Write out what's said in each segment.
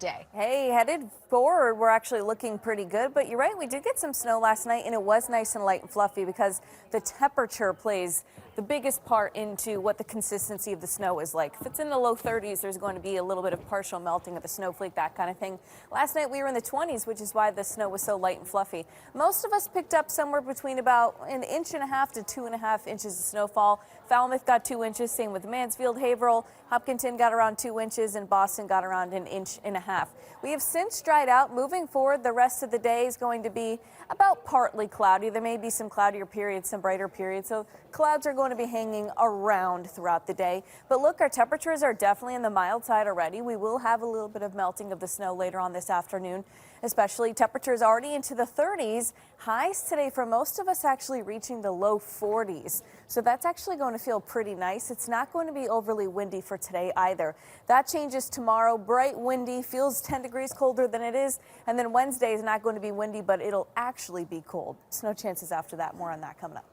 day. Hey, headed forward, we're actually looking pretty good, but you're right, we did get some snow last night and it was nice and light and fluffy because the temperature plays the biggest part into what the consistency of the snow is like. If it's in the low 30s, there's going to be a little bit of partial melting of the snowflake, that kind of thing. Last night we were in the 20s, which is why the snow was so light and fluffy. Most of us picked up somewhere between about an inch and a half to 2.5 inches of snowfall. Falmouth got 2 inches, same with Mansfield, Haverhill. Hopkinton got around 2 inches and Boston got around an inch and a half. We have since dried out. Moving forward, the rest of the day is going to be about partly cloudy. There may be some cloudier periods, some brighter periods. So clouds are going to be hanging around throughout the day. But look, our temperatures are definitely in the mild side already. We will have a little bit of melting of the snow later on this afternoon, especially temperatures already into the 30s. Highs today for most of us actually reaching the low 40s. So that's actually going to feel pretty nice. It's not going to be overly windy for today either. That changes tomorrow. Bright, windy, feels 10 degrees colder than it is. And then Wednesday is not going to be windy, but it'll actually be cold. Snow chances after that. More on that coming up.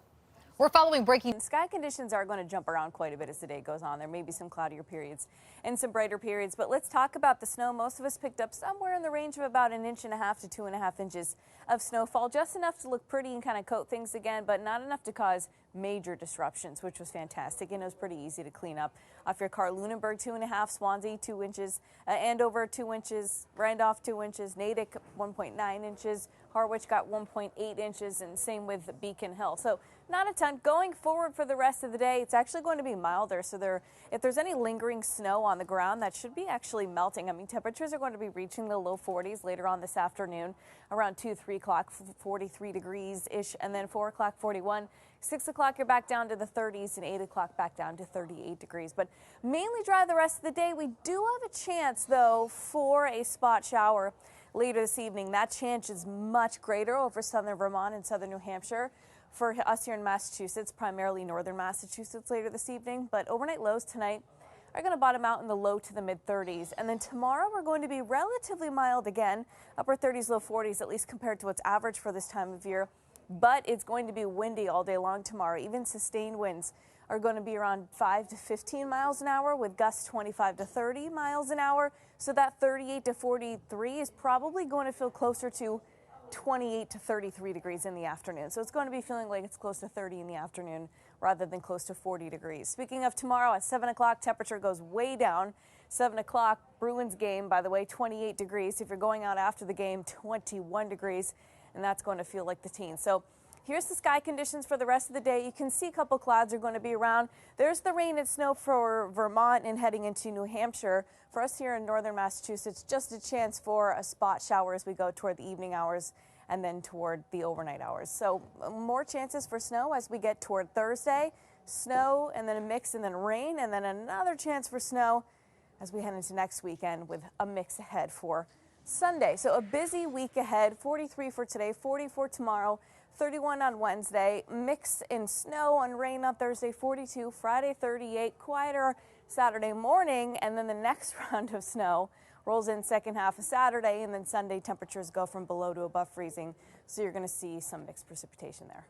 We're following breaking. Sky conditions are going to jump around quite a bit as the day goes on. There may be some cloudier periods and some brighter periods, but let's talk about the snow. Most of us picked up somewhere in the range of about an inch and a half to 2.5 inches of snowfall, just enough to look pretty and kind of coat things again, but not enough to cause major disruptions, which was fantastic. And it was pretty easy to clean up off your car. Lunenburg 2.5, Swansea 2 inches, Andover 2 inches, Randolph 2 inches, Natick 1.9 inches, Harwich got 1.8 inches, and same with Beacon Hill. So not a ton. Going forward for the rest of the day, it's actually going to be milder. So if there's any lingering snow on the ground, that should be actually melting. I mean, temperatures are going to be reaching the low 40s later on this afternoon, around 2, 3 o'clock, 43 degrees-ish, and then 4 o'clock, 41. 6 o'clock, you're back down to the 30s, and 8 o'clock back down to 38 degrees. But mainly dry the rest of the day. We do have a chance, though, for a spot shower later this evening. That chance is much greater over southern Vermont and southern New Hampshire. For us here in Massachusetts, primarily northern Massachusetts later this evening. But overnight lows tonight are going to bottom out in the low to the mid 30s. And then tomorrow we're going to be relatively mild again, upper 30s, low 40s, at least compared to what's average for this time of year. But it's going to be windy all day long tomorrow. Even sustained winds are going to be around 5 to 15 miles an hour with gusts 25 to 30 miles an hour. So that 38 to 43 is probably going to feel closer to 28 to 33 degrees in the afternoon. So it's going to be feeling like it's close to 30 in the afternoon rather than close to 40 degrees. Speaking of tomorrow, at 7 o'clock, temperature goes way down. 7 o'clock, Bruins game, by the way, 28 degrees. If you're going out after the game, 21 degrees, and that's going to feel like the teens. So here's the sky conditions for the rest of the day. You can see a couple clouds are going to be around. There's the rain and snow for Vermont and heading into New Hampshire. For us here in northern Massachusetts, just a chance for a spot shower as we go toward the evening hours and then toward the overnight hours. So more chances for snow as we get toward Thursday. Snow and then a mix and then rain and then another chance for snow as we head into next weekend with a mix ahead for Sunday. So a busy week ahead. 43 for today, 44 tomorrow, 31 on Wednesday, mix in snow and rain on Thursday, 42, Friday 38, quieter Saturday morning, and then the next round of snow rolls in second half of Saturday, and then Sunday temperatures go from below to above freezing, so you're going to see some mixed precipitation there.